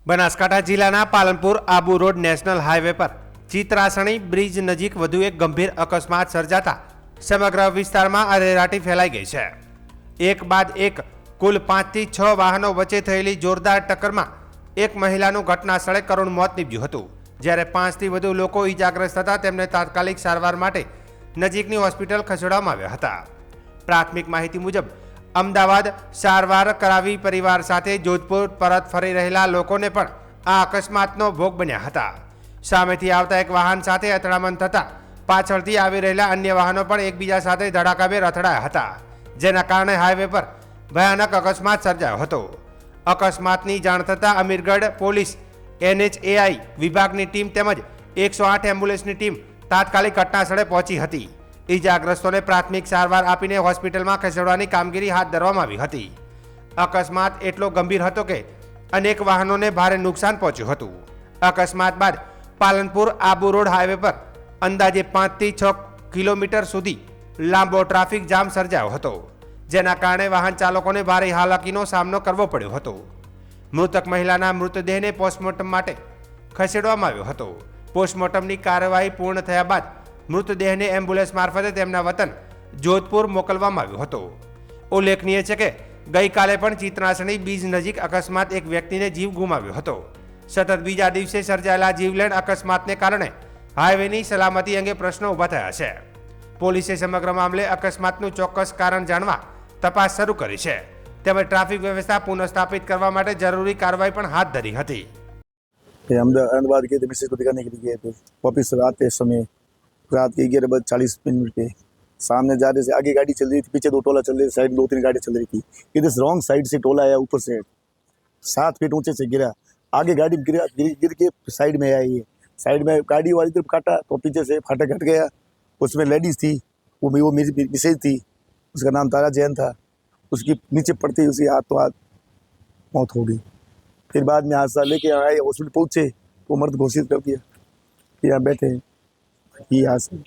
બનાસકાંઠા જિલ્લાના Palanpur Abu road national highway પર Chitrasani bridge નજીક વધુ એક ગંભીર અકસ્માત સર્જાતા સમગ્ર વિસ્તારમાં અરેરાટી ફેલાઈ ગઈ છે। એક બાદ એક કુલ 5 થી 6 વાહનો વચ્ચે થયેલી જોરદાર ટક્કરમાં એક મહિલાનું ઘટના સ્થળે કરુણ મોત નીપજ્યું હતું, જ્યારે 5 થી વધુ લોકો ઈજાગ્રસ્ત થતા તેમને તાત્કાલિક સારવાર માટે નજીકની હોસ્પિટલ ખસેડવામાં આવ્યા હતા। પ્રાથમિક માહિતી મુજબ અમદાવાદ સારવાર કરાવી પરિવાર સાથે જોધપુર પરત ફરી રહેલા લોકોને પણ આ અકસ્માતનો ભોગ બન્યા હતા। સામેથી આવતા એક વાહન સાથે અથડામણ થતા પાછળથી આવી રહેલા અન્ય વાહનો પણ એકબીજા સાથે ધડાકાભેર અથડાયા હતા, જેના કારણે હાઈવે પર ભયાનક અકસ્માત સર્જાયો હતો। અકસ્માતની જાણ થતાં અમીરગઢ પોલીસ, NHAI વિભાગની ટીમ તેમજ 108 એમ્બ્યુલન્સની ટીમ તાત્કાલિક ઘટનાસ્થળે પહોંચી હતી। ઈજાગ્રસ્તોને પ્રાથમિક સારવાર આપીને હોસ્પિટલમાં ખસેડવાની કામગીરી હાથ ધરવામાં આવી હતી। અકસ્માત એટલો ગંભીર હતો કે અનેક વાહનોને ભારે નુકસાન પહોંચ્યું હતું। અકસ્માત બાદ પાલનપુર આબુ રોડ હાઈવે પર અંદાજે 5 થી 6 કિલોમીટર સુધી લાંબો ટ્રાફિક જામ સર્જાયો હતો, જેના કારણે વાહન ચાલકોને ભારે હાલાકીનો સામનો કરવો પડ્યો હતો। મૃતક મહિલાના મૃતદેહને પોસ્ટમોર્ટમ માટે ખસેડવામાં આવ્યો હતો। પોસ્ટમોર્ટમની કાર્યવાહી પૂર્ણ થયા બાદ મૃતદેહને એમ્બ્યુલન્સ મારફતે તેમના વતન જોધપુર મોકલવામાં આવ્યો હતો। ઉલ્લેખનીય છે કે ગઈકાલે પણ ચિત્રાસણી બીજ નજીક અકસ્માત એક વ્યક્તિને જીવ ગુમાવ્યો હતો। સતત બીજા દિવસે સર્જાયેલા જીવલેણ અકસ્માતને કારણે હાઈવેની સલામતી અંગે પ્રશ્નો ઊભા થયા છે। પોલીસે સમગ્ર મામલે અકસ્માતનું ચોક્કસ કારણ જાણવા તપાસ શરૂ કરી છે, તેમજ ટ્રાફિક વ્યવસ્થા પુનઃસ્થાપિત કરવા માટે જરૂરી કાર્યવાહી પણ हाथ धरी હતી। अहमदाबाद के मिसेज को दिखाने के लिए गए थे। वापिस आते समय रात के 11:40 पे सामने जा रहे थे, आगे गाड़ी चल रही थी, पीछे 2 टोला चल रहे थे, साइड 2-3 गाड़ी चल रही थी। इधर रॉन्ग साइड से टोला आया, ऊपर से 7 फीट ऊंचे से गिरा, आगे गाड़ी गिर के साइड में आई है। साइड में गाड़ी वाली तरफ काटा तो पीछे से फाटक हट गया। उसमें लेडीज थी, वो मेरी मिसेज थी, उसका नाम तारा जैन था। उसकी नीचे पड़ती ही उसकी हाथ तो हाथ मौत हो गई। फिर बाद में हादसा लेके आए, हॉस्पिटल पहुंचे तो मर्द घोषित कर दिया, यहाँ बैठे ये हादसा।